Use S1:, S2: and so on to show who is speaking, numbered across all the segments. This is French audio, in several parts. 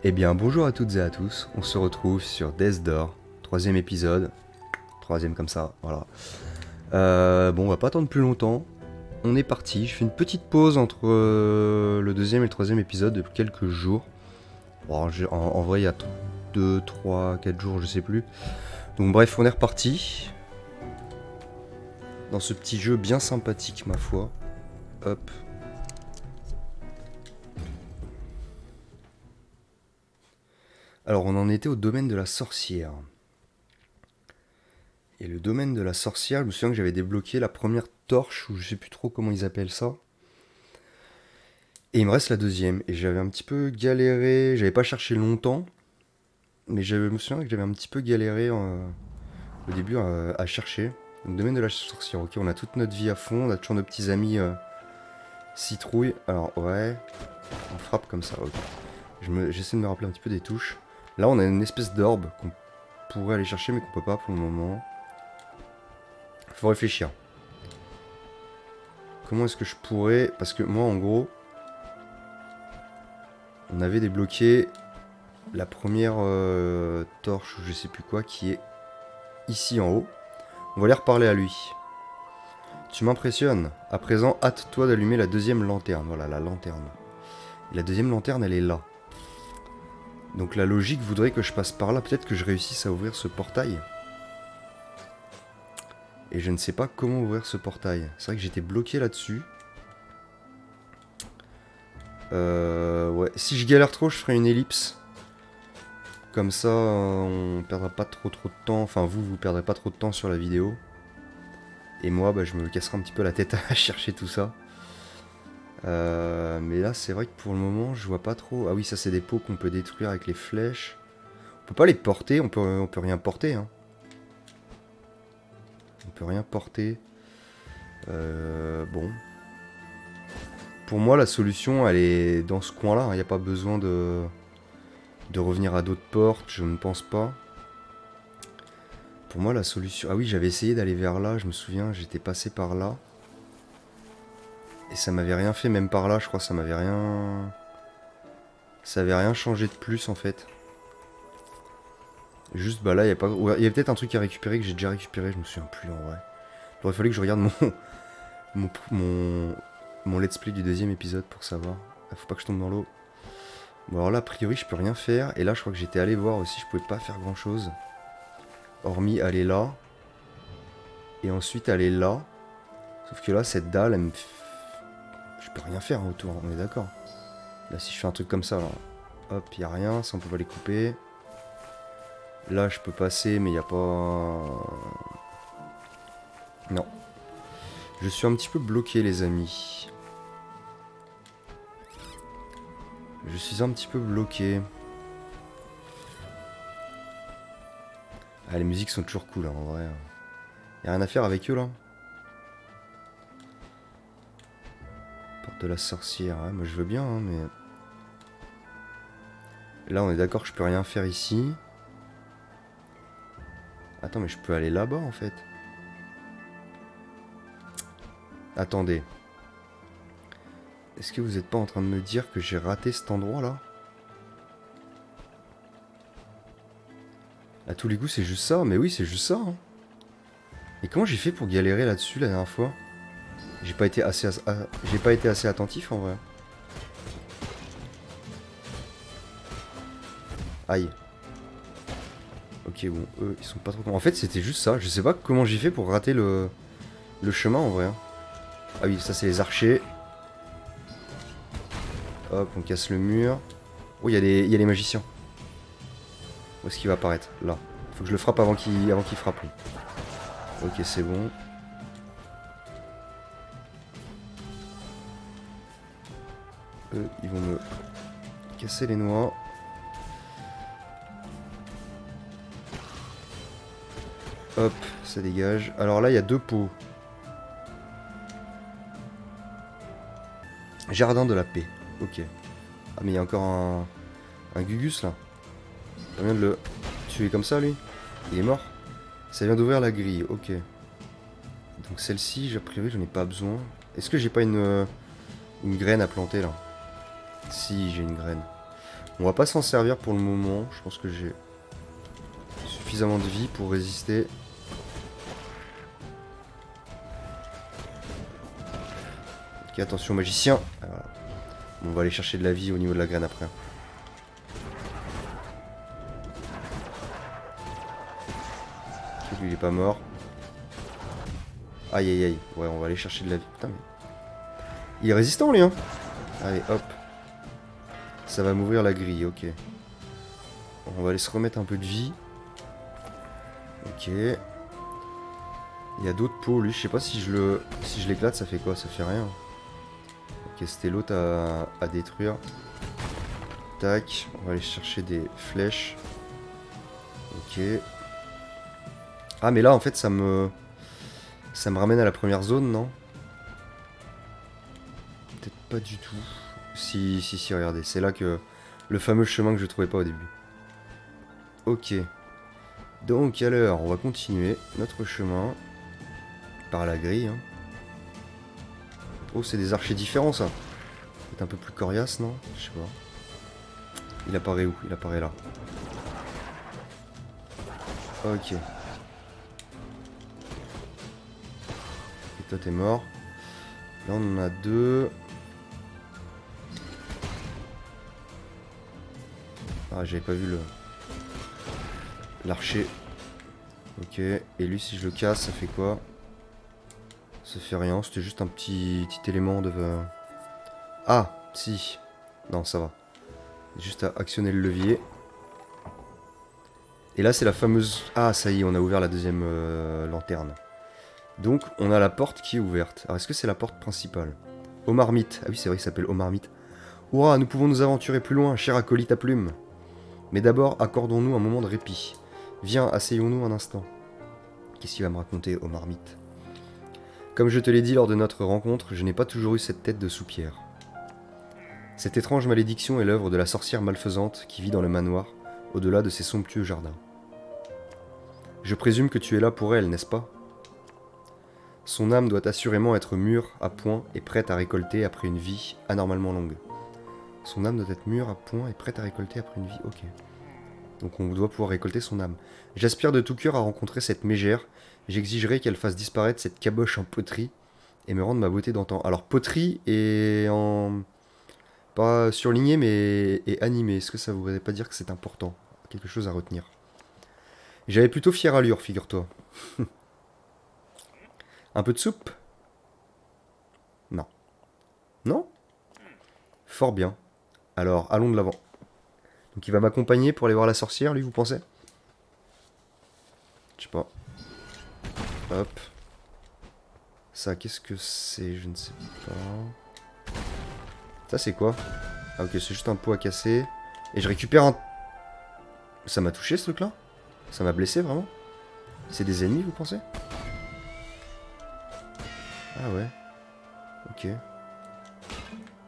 S1: Eh bien bonjour à toutes et à tous, on se retrouve sur Death Door, troisième épisode, troisième comme ça, voilà. Bon, on va pas attendre plus longtemps, on est parti, je fais une petite pause entre le deuxième et le troisième épisode depuis quelques jours. Bon, en vrai il y a 2, 3, 4 jours, je sais plus. Donc bref, on est reparti, dans ce petit jeu bien sympathique ma foi. Hop. Alors on en était au domaine de la sorcière. Et le domaine de la sorcière, je me souviens que j'avais débloqué la première torche, ou je sais plus trop comment ils appellent ça. Et il me reste la deuxième. Et j'avais un petit peu galéré, j'avais pas cherché longtemps, mais je me souviens que j'avais un petit peu galéré au début à chercher. Le domaine de la sorcière, ok, on a toute notre vie à fond, on a toujours nos petits amis citrouilles. Alors ouais, on frappe comme ça, ok. J'essaie de me rappeler un petit peu des touches. Là on a une espèce d'orbe qu'on pourrait aller chercher mais qu'on peut pas pour le moment. Faut réfléchir. Comment est-ce que je pourrais... Parce que moi, en gros, on avait débloqué la première torche, ou je sais plus quoi, qui est ici en haut. On va aller reparler à lui. Tu m'impressionnes. À présent, hâte-toi d'allumer la deuxième lanterne. Voilà, la lanterne. Et la deuxième lanterne, elle est là. Donc la logique voudrait que je passe par là. Peut-être que je réussisse à ouvrir ce portail. Et je ne sais pas comment ouvrir ce portail. C'est vrai que j'étais bloqué là-dessus. Ouais. Si je galère trop, je ferai une ellipse. Comme ça, on perdra pas trop de temps. Enfin, vous perdrez pas trop de temps sur la vidéo. Et moi, bah, je me casserai un petit peu la tête à chercher tout ça. Mais là, c'est vrai que pour le moment, je vois pas trop. Ah oui, ça, c'est des pots qu'on peut détruire avec les flèches. On peut pas les porter, on peut rien porter. Hein. On peut rien porter. Bon. Pour moi, la solution, elle est dans ce coin-là. Il n'y a pas besoin de revenir à d'autres portes, je ne pense pas. Pour moi, la solution... Ah oui, j'avais essayé d'aller vers là, je me souviens, j'étais passé par là. Et ça m'avait rien fait, même par là, je crois, ça m'avait rien... Ça avait rien changé de plus, en fait. Juste, bah là, il y a pas... Il y a peut-être un truc à récupérer que j'ai déjà récupéré, je me souviens plus, en vrai. Il aurait fallu que je regarde mon let's play du deuxième épisode pour savoir. Ah, faut pas que je tombe dans l'eau. Bon, alors là, a priori, je peux rien faire. Et là, je crois que j'étais allé voir aussi, je pouvais pas faire grand-chose. Hormis aller là. Et ensuite aller là. Sauf que là, cette dalle, elle me... Je peux rien faire autour, on est d'accord. Là, si je fais un truc comme ça, là, hop, y a rien, ça on peut pas les couper. Là, je peux passer, mais y a pas... Non. Je suis un petit peu bloqué, les amis. Je suis un petit peu bloqué. Ah, les musiques sont toujours cool, hein, en vrai. Y a rien à faire avec eux, là. Porte de la sorcière, ouais, moi je veux bien, hein, mais... Là, on est d'accord que je peux rien faire ici. Attends, mais je peux aller là-bas, en fait. Attendez. Est-ce que vous n'êtes pas en train de me dire que j'ai raté cet endroit-là? À tous les coups, c'est juste ça. Mais oui, c'est juste ça. Hein. Et comment j'ai fait pour galérer là-dessus la dernière fois? J'ai pas été assez attentif, en vrai. Aïe. Ok, bon, eux, ils sont pas trop... En fait, c'était juste ça. Je sais pas comment j'ai fait pour rater le chemin, en vrai. Hein. Ah oui, ça, c'est les archers. Hop, on casse le mur. Oh, il y a les magiciens. Où est-ce qu'il va apparaître? Là. Faut que je le frappe avant qu'il frappe, lui. Ok, c'est bon. Eux, ils vont me casser les noix. Hop, ça dégage. Alors là, il y a deux pots. Jardin de la paix. Ok. Ah, mais il y a encore un Gugus, là. Ça vient de le tuer comme ça, lui. Il est mort. Ça vient d'ouvrir la grille. Ok. Donc celle-ci, a priori, j'en ai pas besoin. Est-ce que j'ai pas une graine à planter, là? Si, j'ai une graine. On va pas s'en servir pour le moment. Je pense que j'ai suffisamment de vie pour résister. Ok, attention magicien. Voilà. On va aller chercher de la vie au niveau de la graine après. Ok, lui il est pas mort. Aïe aïe aïe. Ouais, on va aller chercher de la vie. Putain, mais... Il est résistant lui, hein. Allez, hop. Ça va m'ouvrir la grille, ok. On va aller se remettre un peu de vie. Ok. Il y a d'autres pots, lui. Je sais pas si je l'éclate, ça fait quoi? Ça fait rien. Ok, c'était l'autre à détruire. Tac. On va aller chercher des flèches. Ok. Ah, mais là, en fait, ça me ramène à la première zone, non? Peut-être pas du tout. Si, regardez. C'est là que... Le fameux chemin que je trouvais pas au début. Ok. Donc, alors, on va continuer notre chemin. Par la grille, hein. Oh, c'est des archers différents, ça. C'est un peu plus coriace, non? Je sais pas. Il apparaît où? Il apparaît là. Ok. Et toi, t'es mort. Là, on en a deux. Ah, j'avais pas vu l'archer. Ok. Et lui, si je le casse, ça fait quoi? Ça fait rien. C'était juste un petit élément de... Ah, si. Non, ça va. Juste à actionner le levier. Et là, c'est la fameuse... Ah, ça y est, on a ouvert la deuxième lanterne. Donc, on a la porte qui est ouverte. Alors, est-ce que c'est la porte principale? Omarmite. Ah oui, c'est vrai qu'il s'appelle Omarmite. Hurrah, nous pouvons nous aventurer plus loin, cher acolyte à plumes. Mais d'abord, accordons-nous un moment de répit. Viens, asseyons-nous un instant. Qu'est-ce qu'il va me raconter, Omarmite? Comme je te l'ai dit lors de notre rencontre, je n'ai pas toujours eu cette tête de soupière. Cette étrange malédiction est l'œuvre de la sorcière malfaisante qui vit dans le manoir, au-delà de ces somptueux jardins. Je présume que tu es là pour elle, n'est-ce pas? Son âme doit assurément être mûre, à point et prête à récolter après une vie anormalement longue. Son âme doit être mûre, à point et prête à récolter après une vie... Ok. Donc on doit pouvoir récolter son âme. J'aspire de tout cœur à rencontrer cette mégère. J'exigerai qu'elle fasse disparaître cette caboche en poterie et me rende ma beauté d'antan. Alors poterie et en... Pas surligné mais et animé. Est-ce que ça voudrait pas dire que c'est important? Quelque chose à retenir. J'avais plutôt fière allure, figure-toi. Un peu de soupe? Non. Non? Fort bien. Alors, allons de l'avant. Donc il va m'accompagner pour aller voir la sorcière, lui, vous pensez? Je sais pas. Hop. Ça, qu'est-ce que c'est? Je ne sais pas. Ça, c'est quoi? Ah, ok, c'est juste un pot à casser. Et je récupère un... Ça m'a touché, ce truc-là? Ça m'a blessé, vraiment? C'est des ennemis, vous pensez? Ah ouais. Ok.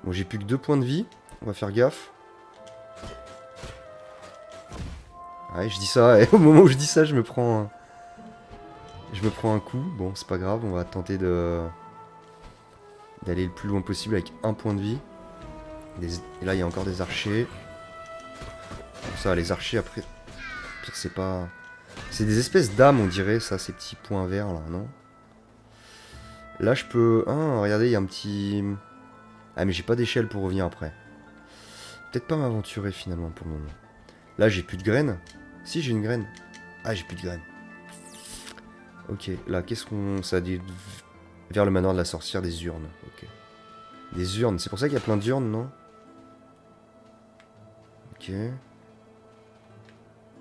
S1: Bon, j'ai plus que 2 points de vie. On va faire gaffe. Ouais, je dis ça, et au moment où je dis ça, je me prends un coup. Bon, c'est pas grave, on va tenter d'aller le plus loin possible avec un point de vie. Et là, il y a encore des archers. Comme ça, les archers, après... Pire, c'est pas... C'est des espèces d'âmes, on dirait, ça, ces petits points verts, là, non? Là, je peux... Ah, regardez, il y a un petit... Ah, mais j'ai pas d'échelle pour revenir après. Peut-être pas m'aventurer, finalement, pour le moment. Là, j'ai plus de graines. Si, j'ai une graine. Ah, j'ai plus de graines. Ok, là, qu'est-ce qu'on... Ça dit... Vers le manoir de la sorcière, des urnes. Ok. Des urnes, c'est pour ça qu'il y a plein d'urnes, non? Ok.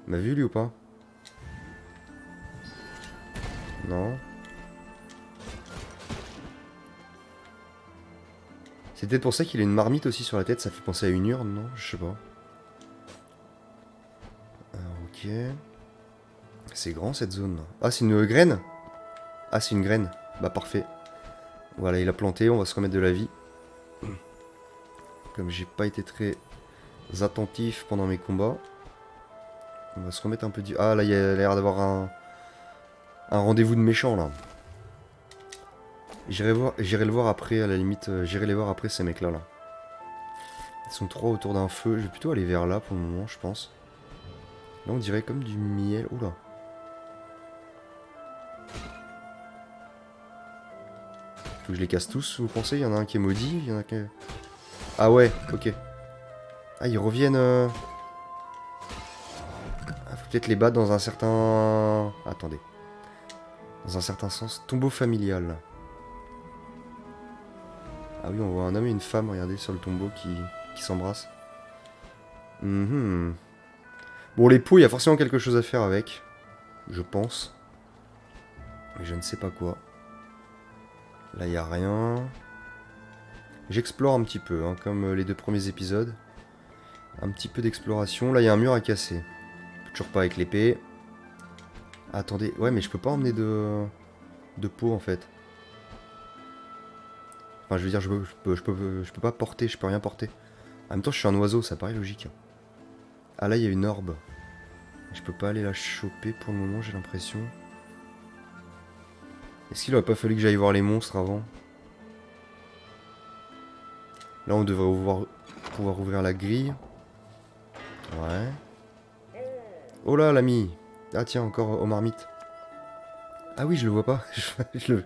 S1: M'a vu, lui, ou pas? Non. C'est peut-être pour ça qu'il a une marmite aussi sur la tête, ça fait penser à une urne, non? Je sais pas. Alors, ok. C'est grand, cette zone. Ah, c'est une graine? Ah, c'est une graine. Bah, parfait. Voilà, il a planté, on va se remettre de la vie. Comme j'ai pas été très attentif pendant mes combats. On va se remettre un peu du... Ah, là, il y a l'air d'avoir un rendez-vous de méchants, là. J'irai le voir après, à la limite. J'irai les voir après, ces mecs-là, là. Ils sont 3 autour d'un feu. Je vais plutôt aller vers là pour le moment, je pense. Là, on dirait comme du miel. Oula. Faut que je les casse tous, vous pensez? Il y en a un qui est maudit, il y en a qui... Ah ouais, ok. Ah, ils reviennent... Ah, faut peut-être les battre dans un certain... Attendez. Dans un certain sens. Tombeau familial. Ah oui, on voit un homme et une femme, regardez, sur le tombeau qui s'embrassent. Bon, les pots, il y a forcément quelque chose à faire avec. Je pense. Mais je ne sais pas quoi. Là, il n'y a rien. J'explore un petit peu, hein, comme les 2 premiers épisodes. Un petit peu d'exploration. Là, il y a un mur à casser. Toujours pas avec l'épée. Attendez, ouais, mais je peux pas emmener de pot, en fait. Enfin, je veux dire, je peux pas porter, je peux rien porter. En même temps, je suis un oiseau, ça paraît logique. Ah, là, il y a une orbe. Je peux pas aller la choper pour le moment, j'ai l'impression. Est-ce qu'il aurait pas fallu que j'aille voir les monstres avant? Là, on devrait pouvoir ouvrir la grille. Ouais. Oh là, l'ami. Ah tiens, encore au marmite. Ah oui, je le vois pas. je le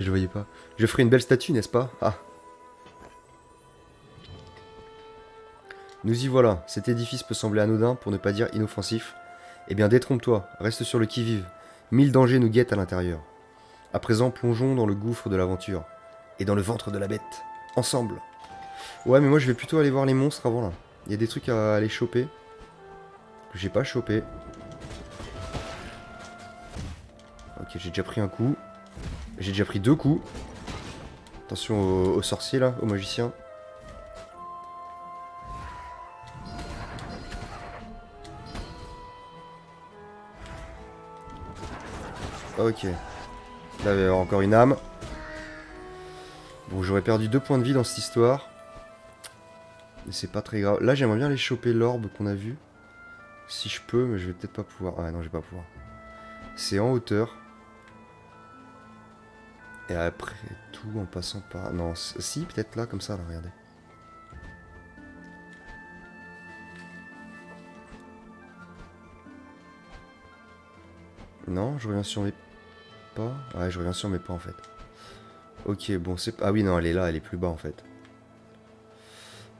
S1: voyais pas. Je ferai une belle statue, n'est-ce pas? Ah. Nous y voilà. Cet édifice peut sembler anodin, pour ne pas dire inoffensif. Eh bien, détrompe-toi. Reste sur le qui-vive. 1000 dangers nous guettent à l'intérieur. À présent, plongeons dans le gouffre de l'aventure. Et dans le ventre de la bête. Ensemble. Ouais, mais moi, je vais plutôt aller voir les monstres avant, là. Il y a des trucs à aller choper. Que j'ai pas chopé. Ok, j'ai déjà pris un coup. J'ai déjà pris 2 coups. Attention aux sorciers, là, aux magiciens. Ok. Là, il va y avoir encore une âme. Bon, j'aurais perdu 2 points de vie dans cette histoire. Mais c'est pas très grave. Là, j'aimerais bien aller choper l'orbe qu'on a vu. Si je peux, mais je vais peut-être pas pouvoir. Ah non, je vais pas pouvoir. C'est en hauteur. Et après tout, en passant par... Non, si, peut-être là, comme ça, là, regardez. Non, je reviens sur mes pas. Ouais, je reviens sur mes pas, en fait. Ok, bon, c'est... Ah oui, non, elle est là, elle est plus bas, en fait.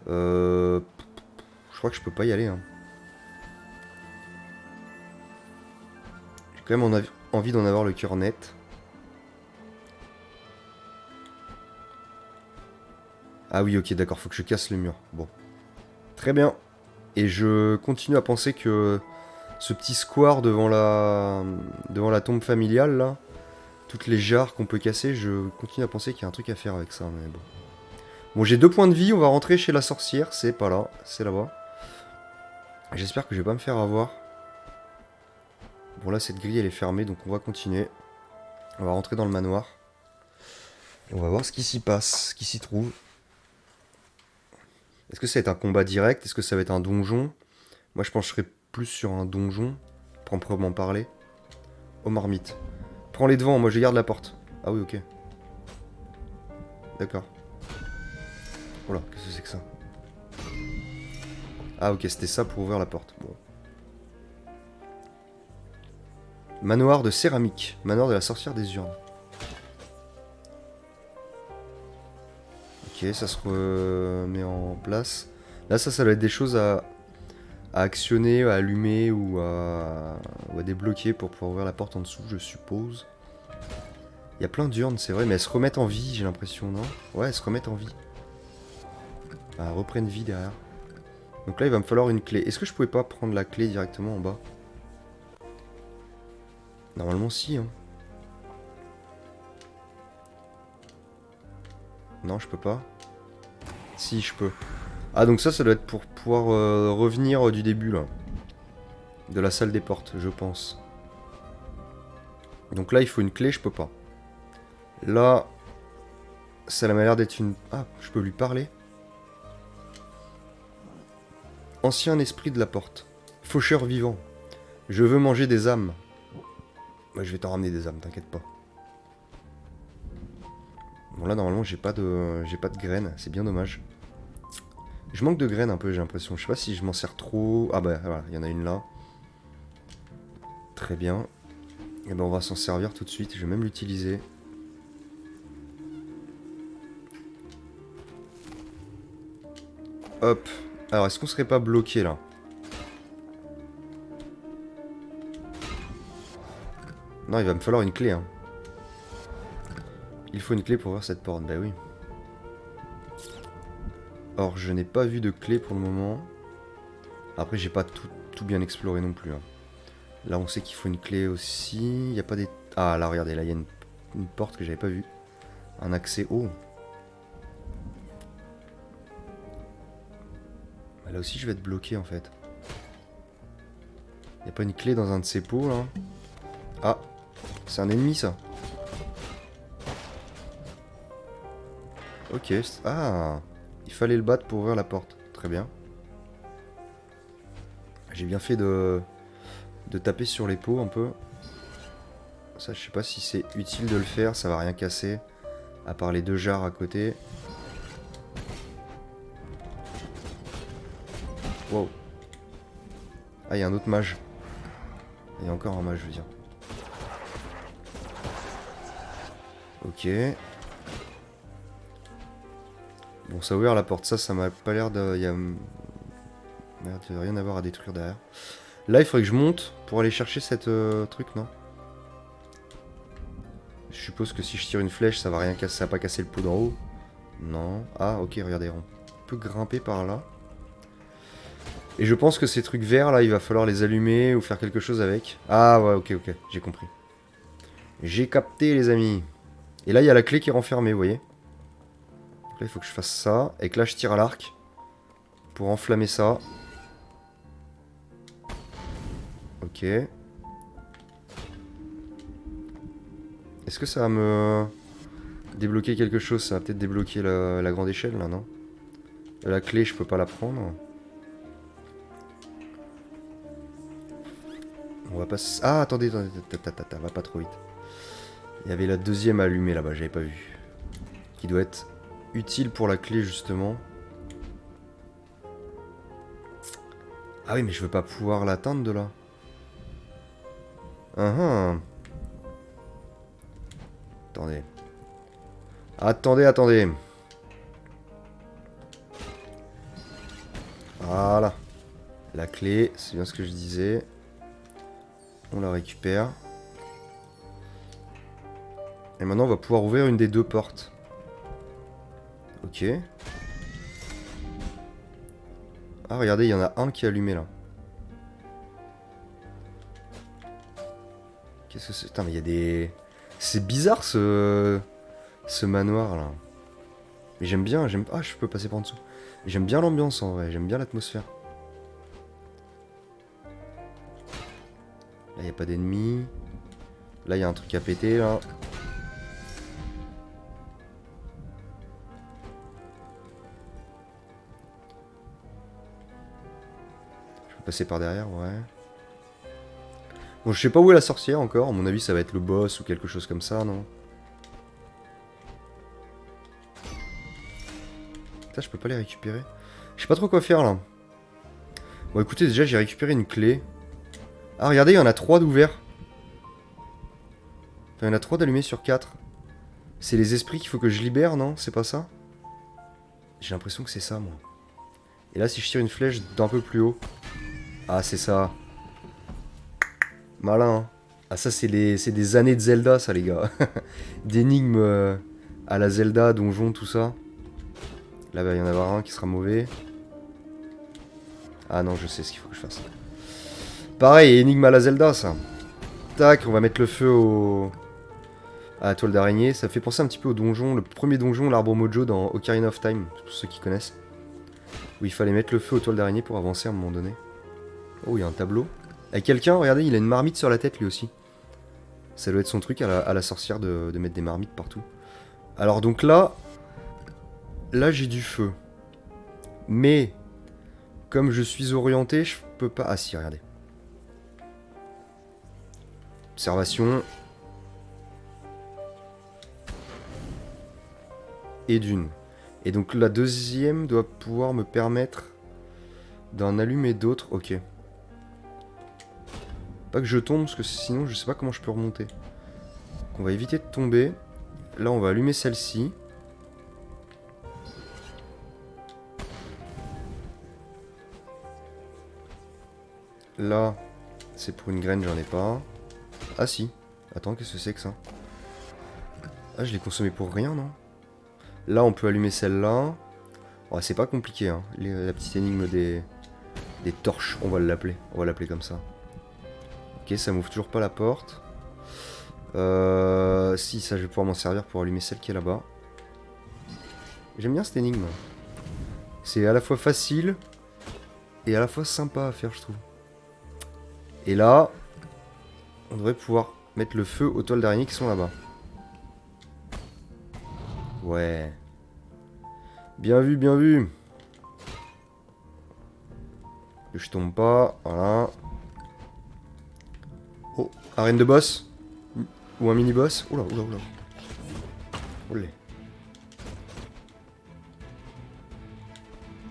S1: Je crois que je peux pas y aller, hein. J'ai quand même envie d'en avoir le cœur net. Ah oui, ok, d'accord, faut que je casse le mur. Bon. Très bien. Et je continue à penser que ce petit square devant la tombe familiale, là, toutes les jarres qu'on peut casser, je continue à penser qu'il y a un truc à faire avec ça, mais bon. Bon, j'ai 2 points de vie, on va rentrer chez la sorcière, c'est pas là, c'est là-bas. J'espère que je vais pas me faire avoir. Bon, là, cette grille, elle est fermée, donc on va continuer. On va rentrer dans le manoir. Et on va voir ce qui s'y passe, ce qui s'y trouve. Est-ce que ça va être un combat direct? Est-ce que ça va être un donjon? Moi, je pencherais plus sur un donjon, proprement parler. Aux marmites. Prends les devants, moi je garde la porte. Ah oui, ok. D'accord. Oh là, qu'est-ce que c'est que ça? Ah ok, c'était ça pour ouvrir la porte. Bon. Manoir de céramique. Manoir de la sorcière des urnes. Ok, ça se remet en place. Là, ça doit être des choses à actionner, à allumer ou à débloquer pour pouvoir ouvrir la porte en dessous, je suppose. Il y a plein d'urnes, c'est vrai, mais elles se remettent en vie, j'ai l'impression, non? Ouais, elles se remettent en vie. Ah, elles reprennent vie derrière. Donc là, il va me falloir une clé. Est-ce que je pouvais pas prendre la clé directement en bas? Normalement, si, hein. Non, je peux pas. Si, je peux. Ah, donc ça doit être pour pouvoir revenir du début, là. De la salle des portes, je pense. Donc là, il faut une clé, je peux pas. Là, ça m'a l'air d'être une... Ah, je peux lui parler. Ancien esprit de la porte. Faucheur vivant. Je veux manger des âmes. Moi, je vais t'en ramener des âmes, t'inquiète pas. Bon, là, normalement, j'ai pas de graines. C'est bien dommage. Je manque de graines un peu, j'ai l'impression. Je sais pas si je m'en sers trop. Ah bah voilà, il y en a une là. Très bien. Et ben on va s'en servir tout de suite. Je vais même l'utiliser. Hop. Alors, est-ce qu'on serait pas bloqué là? Non, il va me falloir une clé. Hein. Il faut une clé pour ouvrir cette porte. Bah oui. Or, je n'ai pas vu de clé pour le moment. Après, j'ai pas tout bien exploré non plus. Hein. Là, on sait qu'il faut une clé aussi. Il n'y a pas des... Ah, là, regardez. Là, il y a une porte que j'avais pas vue. Un accès. Oh. Là aussi, je vais être bloqué, en fait. Il n'y a pas une clé dans un de ces pots, là? Ah. C'est un ennemi, ça. Ok. Ah. Il fallait le battre pour ouvrir la porte. Très bien. J'ai bien fait de taper sur les pots un peu. Ça, je sais pas si c'est utile de le faire. Ça va rien casser. À part les deux jarres à côté. Wow. Ah, il y a un autre mage. Il y a encore un mage, je veux dire. Ok. Bon, ça a ouvert la porte. Ça m'a pas l'air de... Il y a... Merde, il y a rien à voir à détruire derrière. Là, il faudrait que je monte pour aller chercher cette truc, non? Je suppose que si je tire une flèche, ça va rien casser, ça va pas casser le pot d'en haut. Non. Ah, ok, regardez, on peut grimper par là. Et je pense que ces trucs verts, là, il va falloir les allumer ou faire quelque chose avec. Ah, ouais, ok, j'ai compris. J'ai capté, les amis. Et là, il y a la clé qui est renfermée, vous voyez. Donc là, il faut que je fasse ça. Et que là, je tire à l'arc. Pour enflammer ça. Ok. Est-ce que ça va me débloquer quelque chose? Ça va peut-être débloquer la grande échelle, là, non? La clé, je peux pas la prendre. On va pas... Ah, attendez, va pas trop vite. Il y avait la deuxième allumée là-bas, j'avais pas vu. Qui doit être utile pour la clé, justement. Ah oui, mais je veux pas pouvoir l'atteindre de là. Attendez. Attendez. Voilà. La clé, c'est bien ce que je disais. On la récupère. Et maintenant, on va pouvoir ouvrir une des deux portes. Ok. Ah, regardez, il y en a un qui est allumé, là. Qu'est-ce que c'est? Putain, mais il y a des... C'est bizarre, ce manoir, là. Mais j'aime bien, Ah, je peux passer par en dessous. J'aime bien l'ambiance, en vrai. J'aime bien l'atmosphère. Là, il n'y a pas d'ennemis. Là, il y a un truc à péter, là. Je peux passer par derrière, ouais. Bon, je sais pas où est la sorcière encore. À mon avis, ça va être le boss ou quelque chose comme ça, non? Putain, je peux pas les récupérer. Je sais pas trop quoi faire, là. Bon, écoutez, déjà, j'ai récupéré une clé. Ah, regardez, il y en a 3 d'ouverts. Enfin, il y en a 3 d'allumés sur 4. C'est les esprits qu'il faut que je libère, non? C'est pas ça? J'ai l'impression que c'est ça, moi. Et là, si je tire une flèche d'un peu plus haut... Ah, c'est ça. Malin, hein. Ah, ça, c'est des années de Zelda, ça, les gars. D'énigmes à la Zelda, donjon, tout ça. Là, il va y en avoir un qui sera mauvais. Ah non, je sais ce qu'il faut que je fasse. Pareil, énigme à la Zelda, ça. Tac, on va mettre le feu à la toile d'araignée. Ça fait penser un petit peu au donjon, le premier donjon, l'arbre mojo dans Ocarina of Time, pour ceux qui connaissent. Où il fallait mettre le feu aux toiles d'araignée pour avancer à un moment donné. Oh, il y a un tableau. Et quelqu'un, regardez, il a une marmite sur la tête lui aussi. Ça doit être son truc à la sorcière de mettre des marmites partout. Alors donc là... Là, j'ai du feu. Mais... Comme je suis orienté, je peux pas... Ah si, regardez. Observation. Et d'une. Et donc la deuxième doit pouvoir me permettre d'en allumer d'autres. Ok. Pas que je tombe, parce que sinon je sais pas comment je peux remonter. Donc on va éviter de tomber. Là on va allumer celle-ci. Là, c'est pour une graine, j'en ai pas. Ah si. Attends, qu'est-ce que c'est que ça? Ah, je l'ai consommé pour rien, non? Là, on peut allumer celle-là. Oh, c'est pas compliqué, hein. La petite énigme des torches, on va l'appeler. On va l'appeler comme ça. Ok, ça m'ouvre toujours pas la porte. Si, ça, je vais pouvoir m'en servir pour allumer celle qui est là-bas. J'aime bien cette énigme. C'est à la fois facile et à la fois sympa à faire, je trouve. Et là, on devrait pouvoir mettre le feu aux toiles d'araignée qui sont là-bas. Ouais. Bien vu, bien vu. Que je tombe pas, voilà. Oh, arène de boss. Ou un mini-boss. Oula, oula, oula. Olé.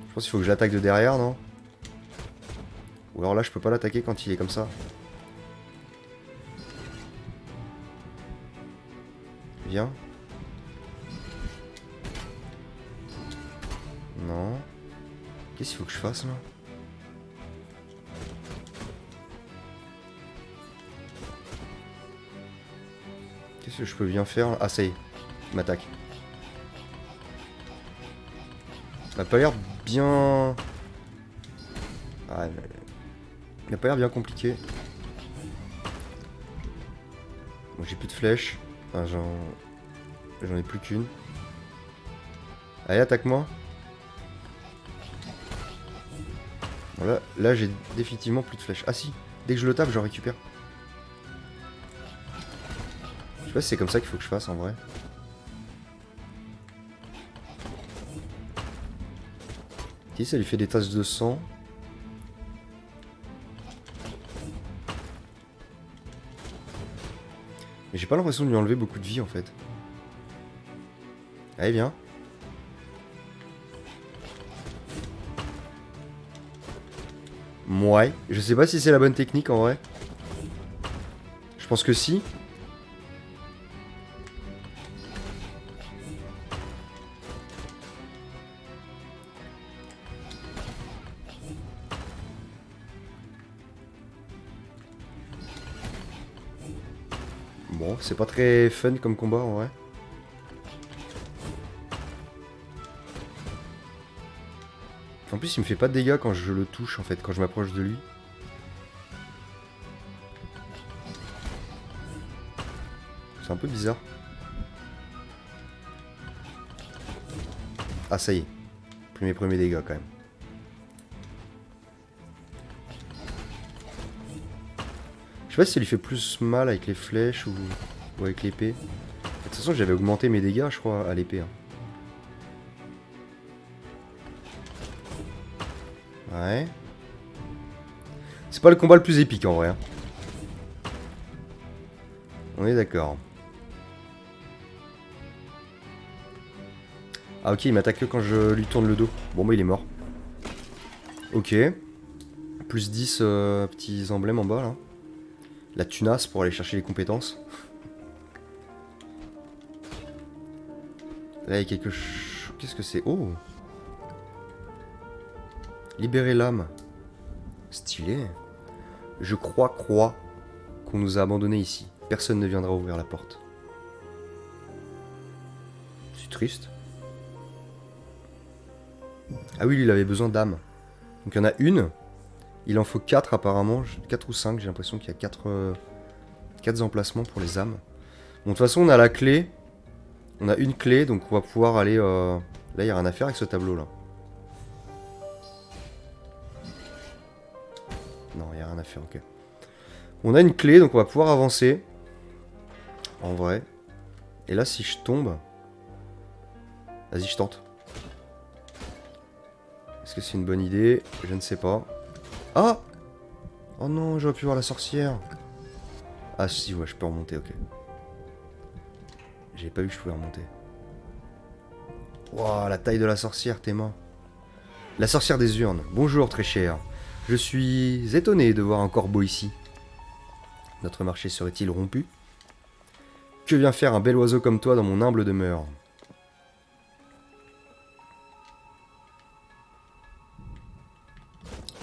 S1: Je pense qu'il faut que je l'attaque de derrière, non? Ou alors là, je peux pas l'attaquer quand il est comme ça. Viens. Non. Qu'est-ce qu'il faut que je fasse, là? Qu'est-ce que je peux bien faire? Ah, ça y est. Il m'attaque. Il a pas l'air bien... Ah, il a pas l'air bien compliqué. Bon, j'ai plus de flèches. Enfin, j'en ai plus qu'une. Allez, attaque-moi. Bon, là j'ai définitivement plus de flèches. Ah si, dès que je le tape, j'en récupère. Je sais pas si c'est comme ça qu'il faut que je fasse en vrai. Ok, ça lui fait des tasses de sang. Mais j'ai pas l'impression de lui enlever beaucoup de vie en fait. Allez, viens. Ouais, je sais pas si c'est la bonne technique en vrai. Je pense que si. Bon, c'est pas très fun comme combat en vrai. En plus, il me fait pas de dégâts quand je le touche en fait, quand je m'approche de lui. C'est un peu bizarre. Ah, ça y est. Plus mes premiers dégâts quand même. Je sais pas si ça lui fait plus mal avec les flèches ou avec l'épée. De toute façon, j'avais augmenté mes dégâts, je crois, à l'épée. Hein. Ouais. C'est pas le combat le plus épique en vrai. Hein. On est d'accord. Ah ok, il m'attaque que quand je lui tourne le dos. Bon bah il est mort. Ok. Plus 10 petits emblèmes en bas là. La tunasse pour aller chercher les compétences. Là il y a quelque chose... Qu'est-ce que c'est? Oh! Libérer l'âme. Stylé. Je crois qu'on nous a abandonnés ici. Personne ne viendra ouvrir la porte. C'est triste. Ah oui, lui, il avait besoin d'âme. Donc il y en a une. Il en faut 4 apparemment. 4 ou 5, j'ai l'impression qu'il y a 4 emplacements pour les âmes. Bon, de toute façon, on a la clé. On a une clé, donc on va pouvoir aller... Là, il n'y a rien à faire avec ce tableau-là. Non, il n'y a rien à faire, ok. On a une clé, donc on va pouvoir avancer. En vrai. Et là, si je tombe... Vas-y, je tente. Est-ce que c'est une bonne idée? Je ne sais pas. Ah! Oh non, j'aurais pu voir la sorcière. Ah si, ouais, je peux remonter, ok. J'avais pas vu que je pouvais remonter. Waouh, la taille de la sorcière, t'es mort. La sorcière des urnes. Bonjour, très cher. Je suis étonné de voir un corbeau ici. Notre marché serait-il rompu? Que vient faire un bel oiseau comme toi dans mon humble demeure?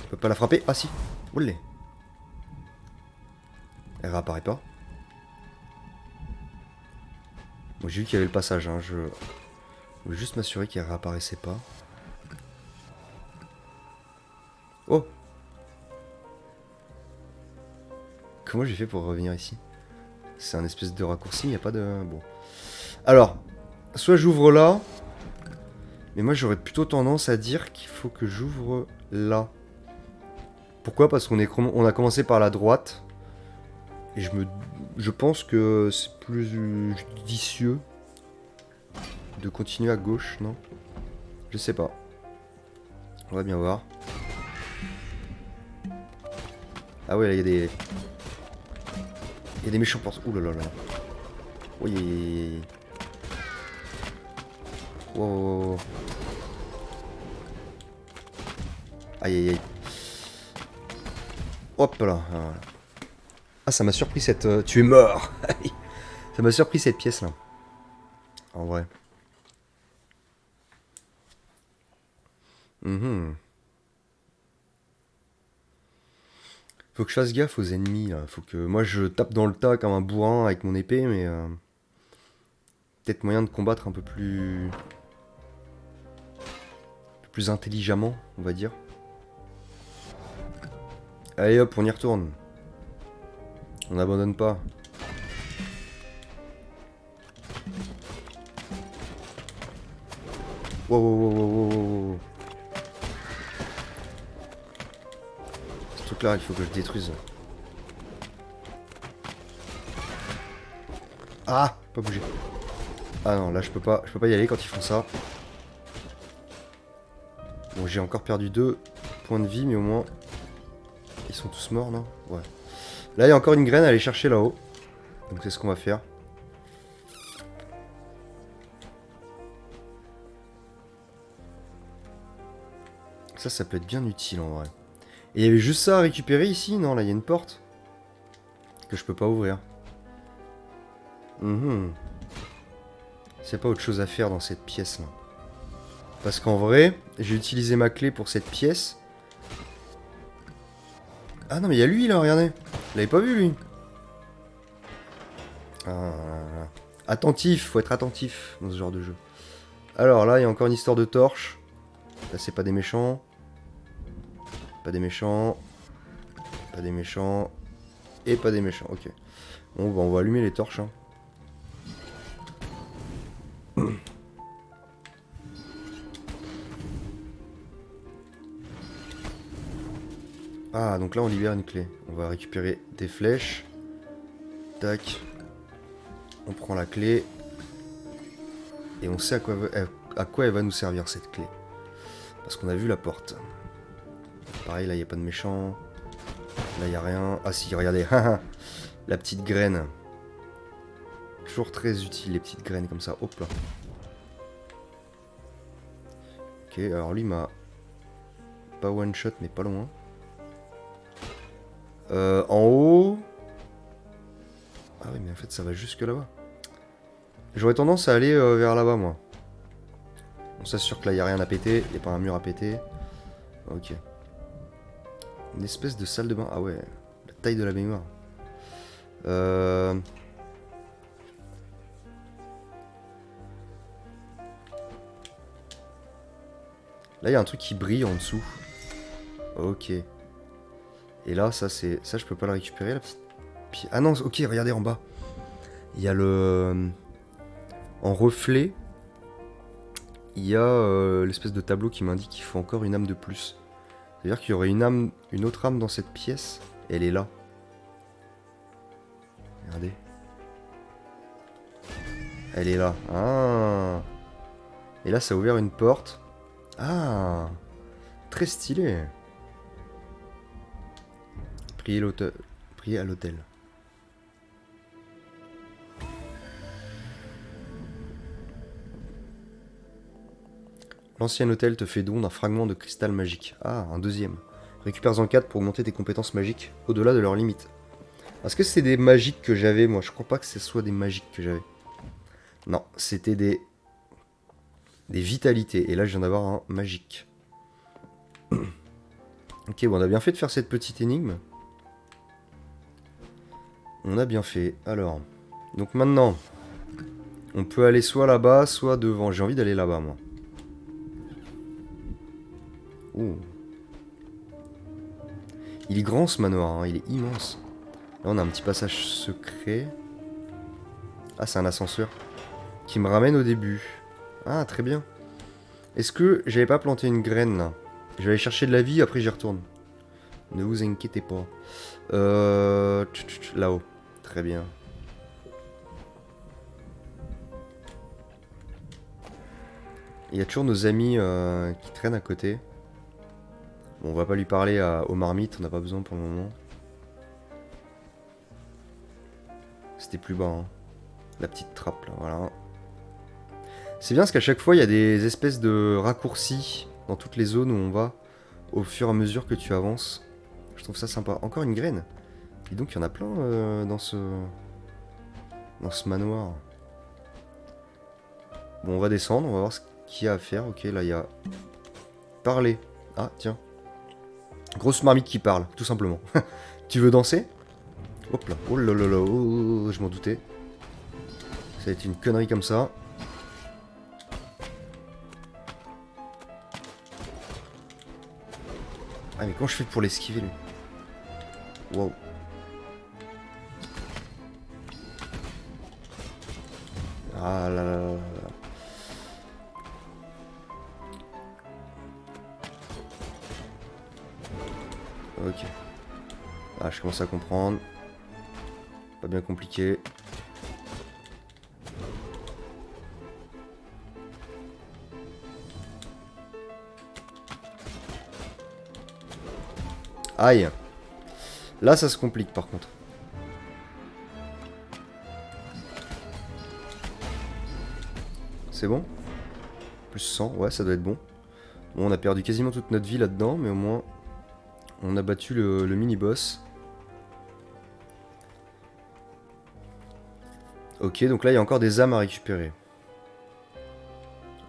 S1: Je peux pas la frapper? Ah si. Oulé. Elle réapparaît pas. Moi j'ai vu qu'il y avait le passage, hein. Je voulais juste m'assurer qu'elle réapparaissait pas. Oh! Comment j'ai fait pour revenir ici? C'est un espèce de raccourci, il n'y a pas de... Bon. Alors, soit j'ouvre là, mais moi j'aurais plutôt tendance à dire qu'il faut que j'ouvre là. Pourquoi? Parce on a commencé par la droite, et je pense que c'est plus judicieux de continuer à gauche, non? Je sais pas. On va bien voir. Ah ouais, là il y a des... Il y a des méchants portes. Ouh là là là. Oui. Wow. Aïe aïe aïe. Hop là. Ah, ça m'a surpris cette... Tu es mort. Ça m'a surpris cette pièce là. En vrai. Faut que je fasse gaffe aux ennemis là. Faut que moi je tape dans le tas comme un bourrin avec mon épée, mais peut-être moyen de combattre un peu plus intelligemment, on va dire. Allez hop, on y retourne. On n'abandonne pas. Wow. Ce truc là, il faut que je détruise. Ah, pas bouger. Ah non, là je peux pas y aller quand ils font ça. Bon, j'ai encore perdu 2 points de vie, mais au moins ils sont tous morts, non? Ouais. Là, il y a encore une graine à aller chercher là-haut. Donc c'est ce qu'on va faire. Ça peut être bien utile en vrai. Et il y avait juste ça à récupérer ici? Non, là il y a une porte que je peux pas ouvrir. C'est pas autre chose à faire dans cette pièce là. Parce qu'en vrai, j'ai utilisé ma clé pour cette pièce. Ah non mais il y a lui là, regardez. Je l'avais pas vu lui. Ah, attentif, faut être attentif dans ce genre de jeu. Alors là, il y a encore une histoire de torche. Là, c'est pas des méchants. Pas des méchants. Pas des méchants. Et pas des méchants, ok. Bon, bah, on va allumer les torches. Hein. Ah, donc là, on libère une clé. On va récupérer des flèches. Tac. On prend la clé. Et on sait à quoi elle va nous servir, cette clé. Parce qu'on a vu la porte. Pareil, là, il n'y a pas de méchants. Là, il n'y a rien. Ah si, regardez. La petite graine. Toujours très utile, les petites graines comme ça. Hop là. Ok, alors lui m'a... Pas one shot, mais pas loin. En haut... Ah oui, mais en fait, ça va jusque là-bas. J'aurais tendance à aller vers là-bas, moi. On s'assure que là, il n'y a rien à péter. Il n'y a pas un mur à péter. Ok. Une espèce de salle de bain. Ah ouais, la taille de la baignoire. Là, il y a un truc qui brille en dessous. Ok. Et là, ça, c'est... Ça, je peux pas le récupérer, la petite... Ah non, ok, regardez en bas. Il y a le... En reflet, il y a l'espèce de tableau qui m'indique qu'il faut encore une âme de plus. C'est-à-dire qu'il y aurait une autre âme dans cette pièce. Elle est là. Regardez. Elle est là. Ah. Et là, ça a ouvert une porte. Ah. Très stylé. Priez à l'hôtel. l'ancien hôtel te fait don d'un fragment de cristal magique. Ah, un deuxième. Récupère-en 4 pour augmenter tes compétences magiques au-delà de leurs limites. Est-ce que c'est des magiques que j'avais, moi? Je crois pas que ce soit des magiques que j'avais. Non, c'était des vitalités. Et là, je viens d'avoir un magique. Ok, bon, on a bien fait de faire cette petite énigme. On a bien fait. Alors, donc maintenant, on peut aller soit là-bas, soit devant. J'ai envie d'aller là-bas, moi. Oh. Il est grand, ce manoir, hein. Il est immense. Là, on a un petit passage secret. Ah, c'est un ascenseur qui me ramène au début. Ah, très bien. Est-ce que j'avais pas planté une graine, là? Je vais aller chercher de la vie, après j'y retourne. Ne vous inquiétez pas. Là-haut. Très bien. Il y a toujours nos amis qui traînent à côté. Bon, on va pas lui parler aux marmites, on n'a pas besoin pour le moment. C'était plus bas, hein. La petite trappe, là, voilà. C'est bien parce qu'à chaque fois, il y a des espèces de raccourcis dans toutes les zones où on va, au fur et à mesure que tu avances. Je trouve ça sympa. Encore une graine. Et donc, il y en a plein dans ce manoir. Bon, on va descendre, on va voir ce qu'il y a à faire. Ok, là, il y a... Parler. Ah, tiens. Grosse marmite qui parle, tout simplement. Tu veux danser? Hop là. Oh là là là, oh, je m'en doutais. Ça va être une connerie comme ça. Ah, mais comment je fais pour l'esquiver, lui? Wow. Ah là là là là. Ok. Ah, je commence à comprendre. Pas bien compliqué. Aïe. Là, ça se complique par contre. C'est bon? Plus 100, ouais, ça doit être bon. Bon, on a perdu quasiment toute notre vie là-dedans, mais au moins, on a battu le mini-boss. Ok, donc là, il y a encore des âmes à récupérer.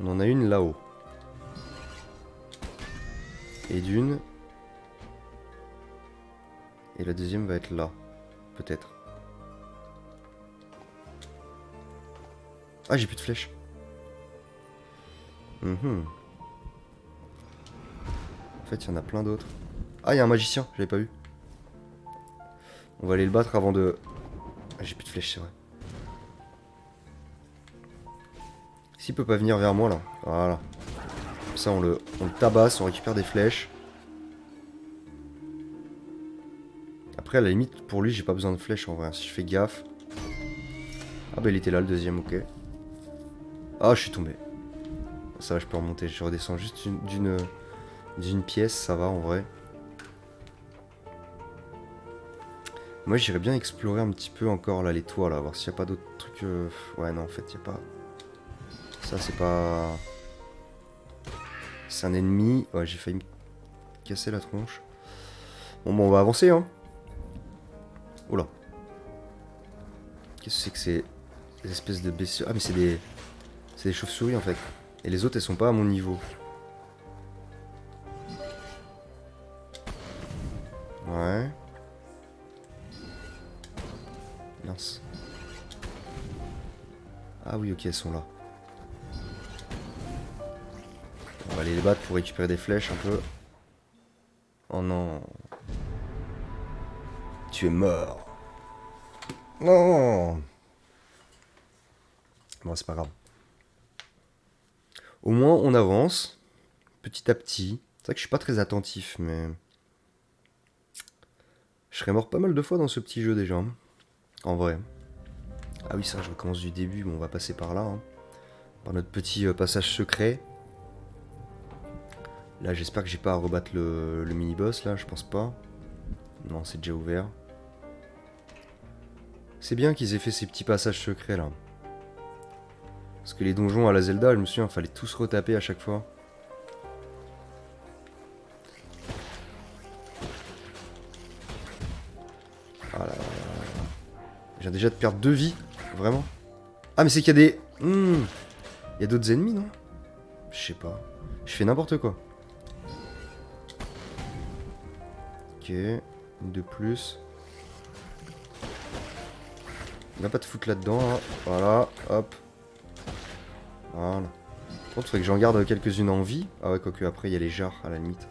S1: On en a une là-haut. Et d'une. Et la deuxième va être là. Peut-être. Ah, j'ai plus de flèches. En fait, il y en a plein d'autres. Ah, il y a un magicien, je l'avais pas vu. On va aller le battre avant de... Ah, j'ai plus de flèches, c'est vrai. S'il peut pas venir vers moi, là. Voilà. Comme ça, on le tabasse, on récupère des flèches. Après, à la limite, pour lui, j'ai pas besoin de flèches, en vrai, si je fais gaffe. Ah bah, il était là, le deuxième, ok. Ah, je suis tombé. Ça va, je peux remonter. Je redescends juste d'une pièce, ça va, en vrai. Moi, j'irais bien explorer un petit peu encore, là, les toits, là, voir s'il n'y a pas d'autres trucs... Ouais, non, en fait, il n'y a pas... Ça, c'est pas... C'est un ennemi. Ouais, j'ai failli me casser la tronche. Bon, on va avancer, hein. Oula. Qu'est-ce que c'est que ces espèces de bestioles? Ah, mais c'est des chauves-souris, en fait. Et les autres, elles sont pas à mon niveau. Ouais. Mince. Ah oui, ok, elles sont là. On va aller les battre pour récupérer des flèches un peu. Oh non. Tu es mort. Non. Bon, c'est pas grave. Au moins, on avance. Petit à petit. C'est vrai que je suis pas très attentif, mais... Je serais mort pas mal de fois dans ce petit jeu déjà. En vrai. Ah oui, ça, je recommence du début. Bon, on va passer par là. Hein. Par notre petit passage secret. Là, j'espère que j'ai pas à rebattre le mini-boss, là. Je pense pas. Non, c'est déjà ouvert. C'est bien qu'ils aient fait ces petits passages secrets, là. Parce que les donjons à la Zelda, je me souviens, il fallait tous retaper à chaque fois. viens déjà de perdre 2 vies. Vraiment. Ah, mais c'est qu'il y a des... Il y a d'autres ennemis, non? Je sais pas. Je fais n'importe quoi. Ok. Une de plus. Il va pas te foutre là-dedans. Hein. Voilà. Hop. Voilà. Par contre, il faudrait que j'en garde quelques-unes en vie. Ah ouais, quoique après, il y a les jarres, à la limite.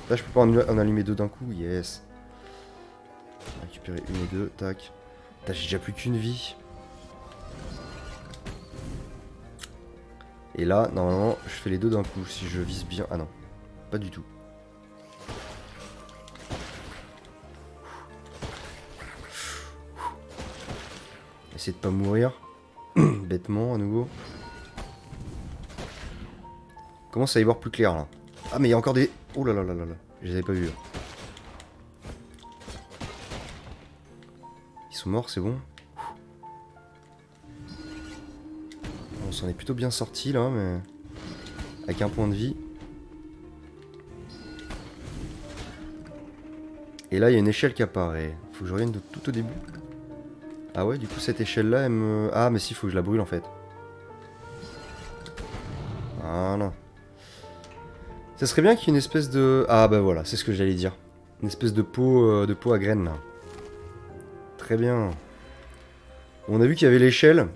S1: Là, je peux pas en allumer 2 d'un coup. Yes. Récupérer 1 et 2. Tac. J'ai déjà plus qu'une vie. Et là, normalement, je fais les 2 d'un coup. Si je vise bien... Ah non. Pas du tout. Essayer de pas mourir. Bêtement, à nouveau. Commence à y voir plus clair, là. Ah, mais il y a encore des... Oh là là là là là. Je les avais pas vus. Ils sont morts, c'est bon. On s'en est plutôt bien sorti, là, mais... Avec un point de vie. Et là, il y a une échelle qui apparaît. Faut que je revienne de tout au début. Ah ouais, du coup, cette échelle-là, elle me... Ah, mais si, faut que je la brûle, en fait. Voilà. Ça serait bien qu'il y ait une espèce de... Ah bah voilà, c'est ce que j'allais dire. Une espèce de pot à graines, là. Très bien. On a vu qu'il y avait l'échelle.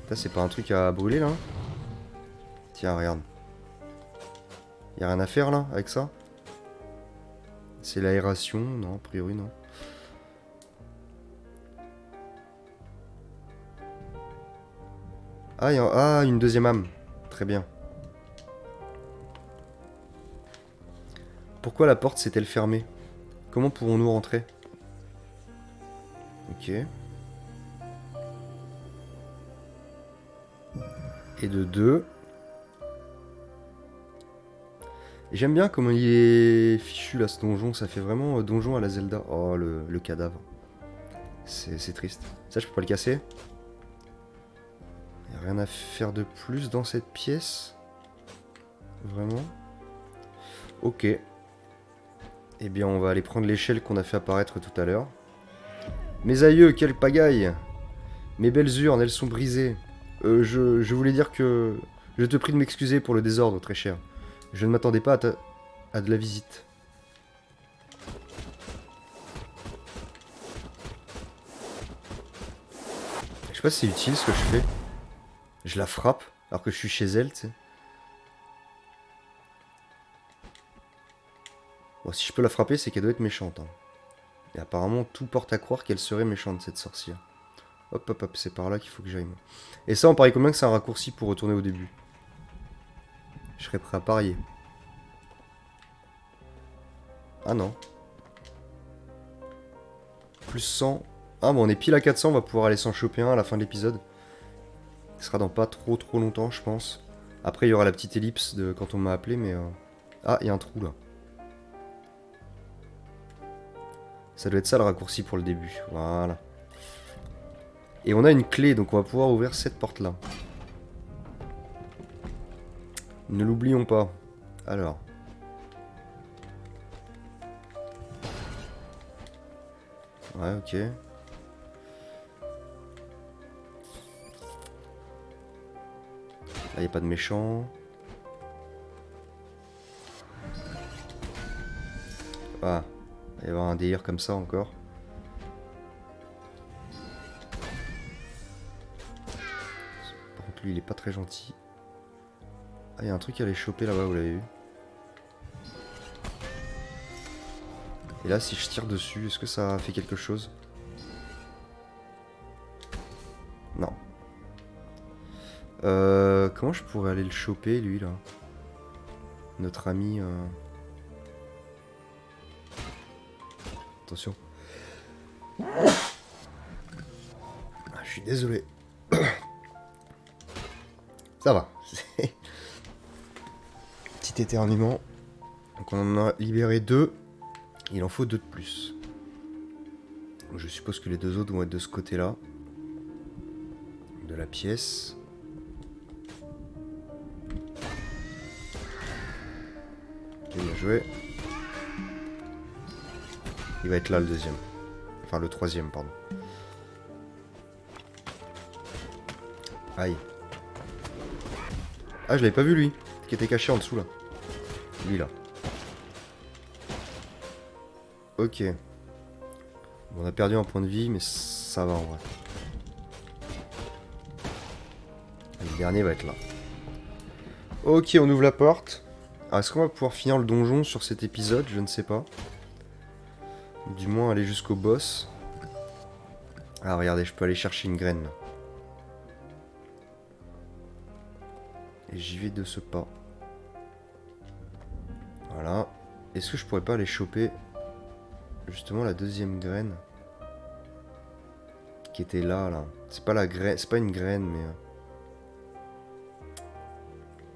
S1: Ça, c'est pas un truc à brûler, là? Tiens, regarde. Y'a rien à faire, là, avec ça? C'est l'aération? Non, a priori, non. Ah, une deuxième âme. Très bien. Pourquoi la porte s'est-elle fermée? Comment pouvons-nous rentrer? Ok. Et de 2. Et j'aime bien comment il est fichu là, ce donjon. Ça fait vraiment donjon à la Zelda. Oh, le cadavre. C'est triste. Ça, je peux pas le casser. Y a rien à faire de plus dans cette pièce. Vraiment. Ok. Eh bien, on va aller prendre l'échelle qu'on a fait apparaître tout à l'heure. Mes aïeux, quelle pagaille! Mes belles urnes, elles sont brisées. Je voulais dire que... Je te prie de m'excuser pour le désordre, très cher. Je ne m'attendais pas à de la visite. Je sais pas si c'est utile ce que je fais. Je la frappe alors que je suis chez elle, tu sais. Bon, si je peux la frapper, c'est qu'elle doit être méchante. Hein. Et apparemment, tout porte à croire qu'elle serait méchante, cette sorcière. Hop, hop, hop, c'est par là qu'il faut que j'aille. Et ça, on parie combien que c'est un raccourci pour retourner au début? Je serais prêt à parier. Ah non. Plus 100. Ah bon, on est pile à 400, on va pouvoir aller s'en choper un à la fin de l'épisode. Ce sera dans pas trop longtemps, je pense. Après, il y aura la petite ellipse de quand on m'a appelé, mais... Ah, il y a un trou, là. Ça doit être ça, le raccourci pour le début. Voilà. Et on a une clé, donc on va pouvoir ouvrir cette porte-là. Ne l'oublions pas. Alors. Ouais, ok. Là, il n'y a pas de méchant. Ah. Il va y avoir un délire comme ça encore. Par contre, lui, il est pas très gentil. Ah, il y a un truc à aller choper là-bas, vous l'avez vu. Et là, si je tire dessus, est-ce que ça fait quelque chose? Non. Comment je pourrais aller le choper, lui, là? Notre ami... Attention. Ah, je suis désolé. Ça va. Petit éternuement. Donc on en a libéré 2. Il en faut 2 de plus. Je suppose que les 2 autres vont être de ce côté-là. De la pièce. Ok, bien joué. Il va être là le deuxième. Enfin le troisième, pardon. Aïe. Ah, je l'avais pas vu lui, qui était caché en dessous là. Lui là. Ok. Bon, on a perdu un point de vie, mais ça va en vrai. Le dernier va être là. Ok, on ouvre la porte. Alors, est-ce qu'on va pouvoir finir le donjon sur cet épisode? Je ne sais pas. Du moins aller jusqu'au boss. Ah, regardez, je peux aller chercher une graine là. Et j'y vais de ce pas. Voilà. Est-ce que je pourrais pas aller choper justement la deuxième graine qui était là, là. C'est pas la graine, c'est pas une graine, mais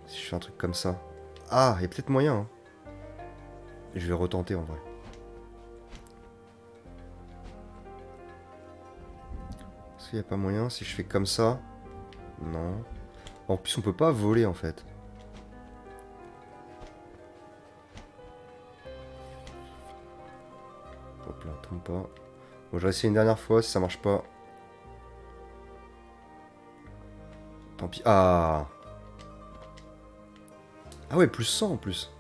S1: si je fais un truc comme ça. Ah, il y a peut-être moyen. Hein. Je vais retenter en vrai. Est-ce qu'il n'y a pas moyen si je fais comme ça? Non. En plus, on peut pas voler en fait. Hop là, tombe pas. Bon, je vais essayer une dernière fois si ça marche pas. Tant pis. Ah! Ah ouais, plus 100 en plus.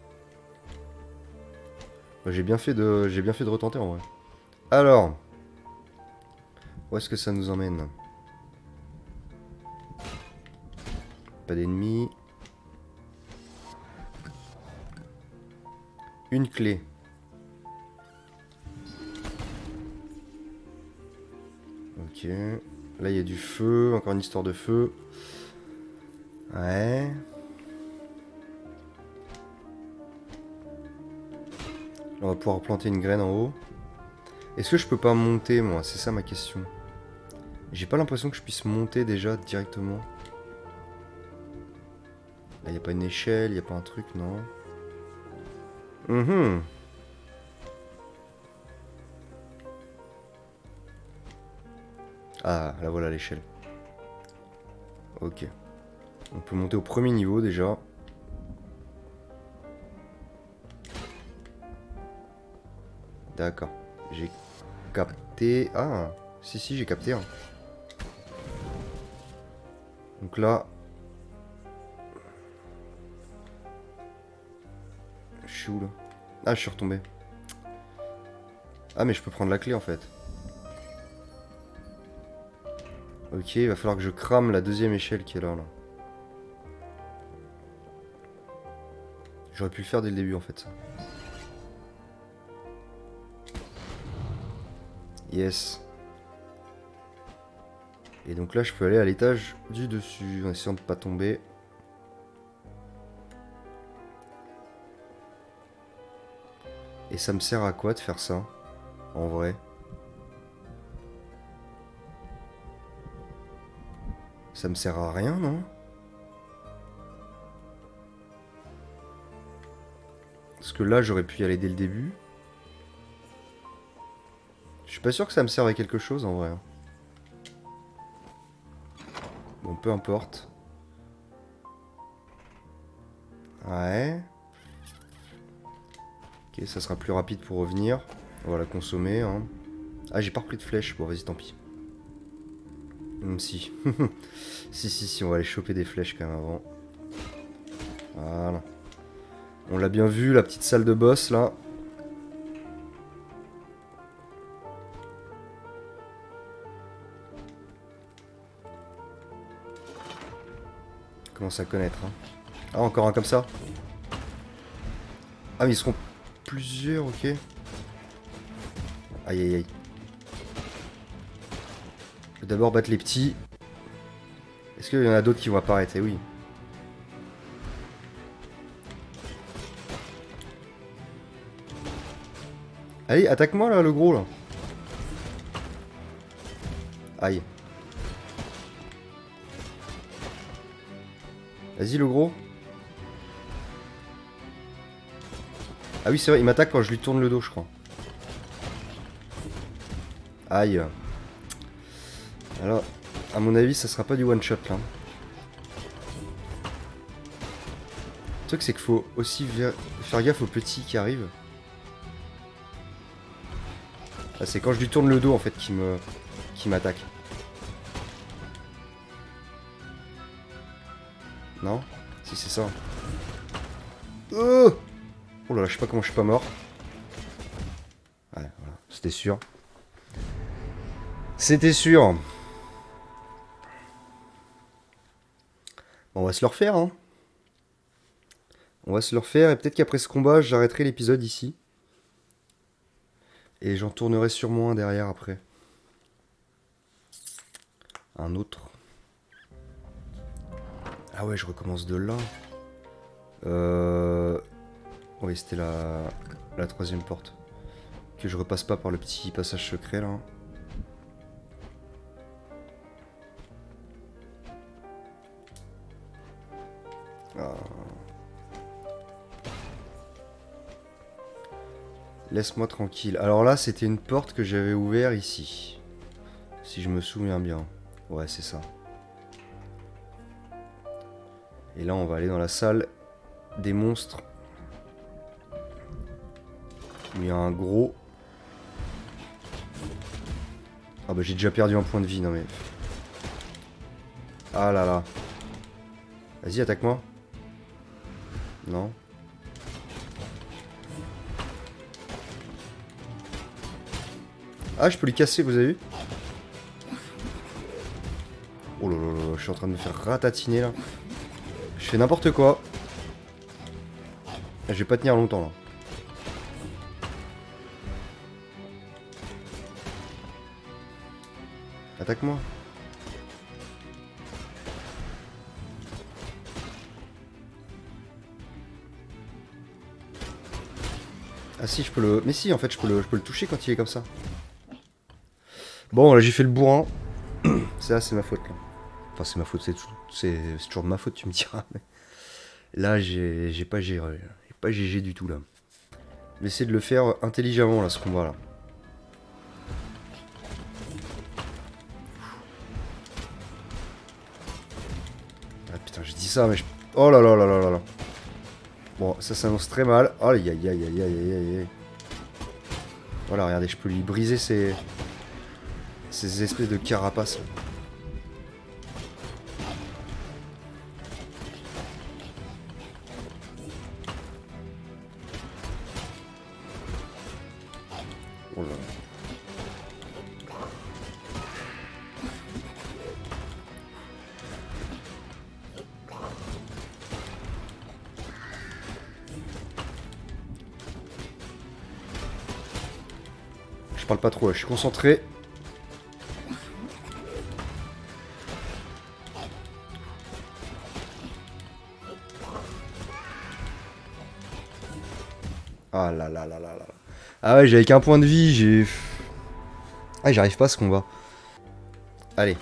S1: Bah, j'ai bien fait de retenter en vrai. Alors. Où est-ce que ça nous emmène? Pas d'ennemis. Une clé. Ok. Là, il y a du feu. Encore une histoire de feu. Ouais. On va pouvoir planter une graine en haut. Est-ce que je peux pas monter, moi? C'est ça ma question. J'ai pas l'impression que je puisse monter déjà directement. Là, y a pas une échelle, y a pas un truc, non? Ah, là voilà l'échelle. Ok. On peut monter au premier niveau déjà. D'accord. J'ai capté... Ah, si, j'ai capté un. Donc là... Je suis où là? Ah, je suis retombé. Ah, mais je peux prendre la clé en fait. Ok, il va falloir que je crame la deuxième échelle qui est là. J'aurais pu le faire dès le début en fait. Yes. Et donc là, je peux aller à l'étage du dessus en essayant de pas tomber. Et ça me sert à quoi de faire ça? En vrai. Ça me sert à rien, non? Parce que là, j'aurais pu y aller dès le début. Je suis pas sûr que ça me serve à quelque chose, en vrai. Bon, peu importe. Ouais. Ok, ça sera plus rapide pour revenir. On va la consommer, hein. Ah, j'ai pas repris de flèche. Bon, vas-y, tant pis. Si. si, on va aller choper des flèches quand même avant. Voilà. On l'a bien vu, la petite salle de boss, là. Commence à connaître, hein. Ah, encore un comme ça. Ah, mais ils seront plusieurs, ok. Aïe, aïe, aïe. Je vais d'abord battre les petits. Est-ce qu'il y en a d'autres qui vont apparaître? Eh oui. Allez, attaque-moi là, le gros là. Aïe. Vas-y, le gros. Ah oui, c'est vrai, il m'attaque quand je lui tourne le dos, je crois. Aïe. Alors, à mon avis, ça sera pas du one shot là. Le truc, c'est qu'il faut aussi faire gaffe aux petits qui arrivent. Ah, c'est quand je lui tourne le dos en fait qui m'attaque. Non? Si c'est ça. Oh là là, je sais pas comment je suis pas mort. Ouais, voilà, c'était sûr. C'était sûr. Bon, on va se le refaire, hein. On va se le refaire, et peut-être qu'après ce combat, j'arrêterai l'épisode ici. Et j'en tournerai sûrement un derrière après. Un autre. Ah ouais, je recommence de là. Oui, c'était la troisième porte. Que je repasse pas par le petit passage secret là. Ah. Laisse-moi tranquille. Alors là, c'était une porte que j'avais ouverte ici. Si je me souviens bien. Ouais, c'est ça. Et là, on va aller dans la salle des monstres. Il y a un gros... Ah bah j'ai déjà perdu un point de vie, non mais... Ah là là. Vas-y, attaque-moi. Non. Ah, je peux lui casser, vous avez vu? Oh là là là, je suis en train de me faire ratatiner là. Je fais n'importe quoi. Je vais pas tenir longtemps là. Attaque-moi. Ah si, je peux le... Mais si, en fait, je peux le toucher quand il est comme ça. Bon, là, j'ai fait le bourrin. Ça, c'est ma faute, là. Enfin, c'est ma faute, c'est toujours de ma faute, tu me diras. Mais... Là, j'ai pas géré. J'ai pas GG du tout, là. Je vais essayer de le faire intelligemment, là, ce combat-là. Ah, putain, je dis ça, mais je... Oh là là là là là là. Bon, ça s'annonce très mal. Oh, aïe aïe aïe aïe aïe aïe aïe. Voilà, regardez, je peux lui briser ces espèces de carapaces. Oh là là. Je parle pas trop là, je suis concentré. Ah là là là là là. Ah ouais, j'avais qu'un point de vie, j'ai... Ah, j'arrive pas à ce combat. Allez.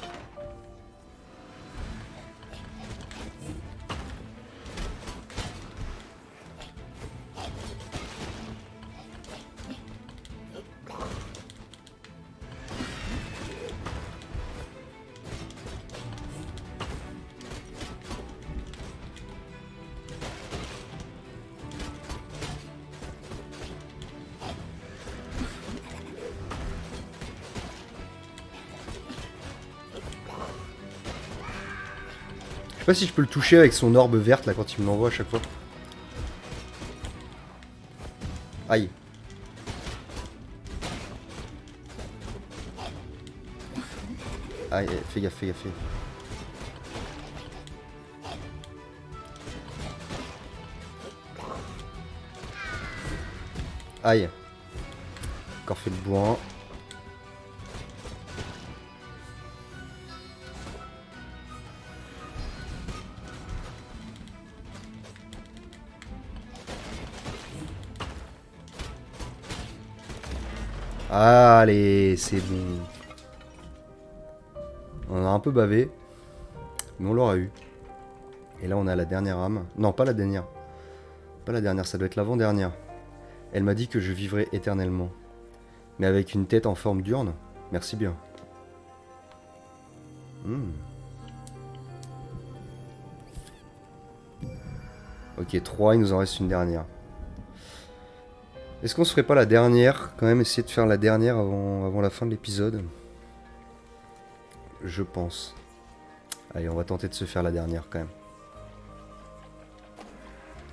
S1: Je sais pas si je peux le toucher avec son orbe verte là quand il me l'envoie à chaque fois. Aïe. Aïe, fais gaffe, fais gaffe. Aïe. Encore fait le bourrin. Allez, c'est bon. On a un peu bavé, mais on l'aura eu. Et là, on a la dernière âme. Non, pas la dernière. Pas la dernière, ça doit être l'avant-dernière. Elle m'a dit que je vivrais éternellement. Mais avec une tête en forme d'urne. Merci bien. Ok, 3, il nous en reste une dernière. Est-ce qu'on se ferait pas la dernière? Quand même, essayer de faire la dernière avant la fin de l'épisode. Je pense. Allez, on va tenter de se faire la dernière quand même.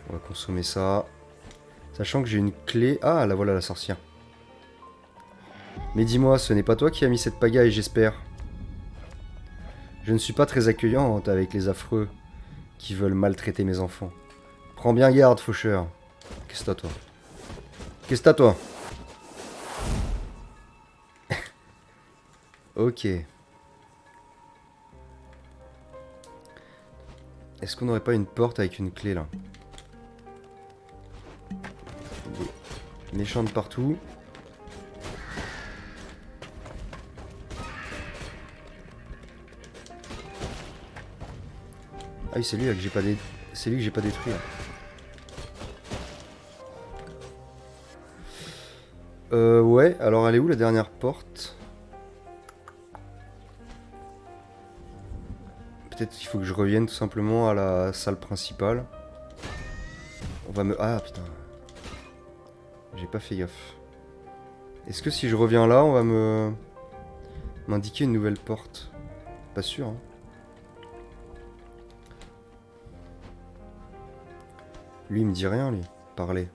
S1: On va consommer ça. Sachant que j'ai une clé... Ah, là voilà la sorcière. Mais dis-moi, ce n'est pas toi qui as mis cette pagaille, j'espère. Je ne suis pas très accueillante avec les affreux qui veulent maltraiter mes enfants. Prends bien garde, faucheur. Qu'est-ce que t'as, toi? Qu'est-ce que t'as, toi? Ok. Est-ce qu'on n'aurait pas une porte avec une clé, là? Des méchants de partout. Ah oui, c'est lui là, que j'ai pas c'est lui que j'ai pas détruit. Là. Ouais, alors elle est où la dernière porte? Peut-être qu'il faut que je revienne tout simplement à la salle principale. On va me... Ah putain. J'ai pas fait gaffe. Est-ce que si je reviens là, on va m'indiquer une nouvelle porte? Pas sûr, hein. Lui, il me dit rien, lui. Parler.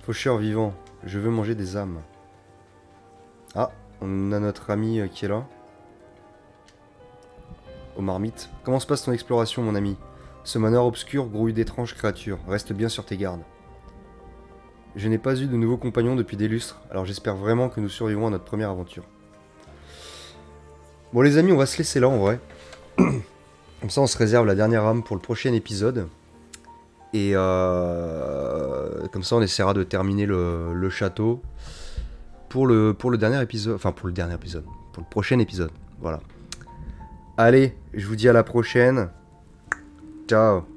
S1: Faucheur vivant, je veux manger des âmes. Ah, on a notre ami qui est là. Aux marmites. Comment se passe ton exploration, mon ami? Ce manoir obscur grouille d'étranges créatures. Reste bien sur tes gardes. Je n'ai pas eu de nouveaux compagnons depuis des lustres, alors j'espère vraiment que nous survivrons à notre première aventure. Bon les amis, on va se laisser là en vrai. Comme ça on se réserve la dernière âme pour le prochain épisode. Et comme ça on essaiera de terminer le château pour le dernier épisode. Enfin pour le dernier épisode. Pour le prochain épisode. Voilà. Allez, je vous dis à la prochaine. Ciao.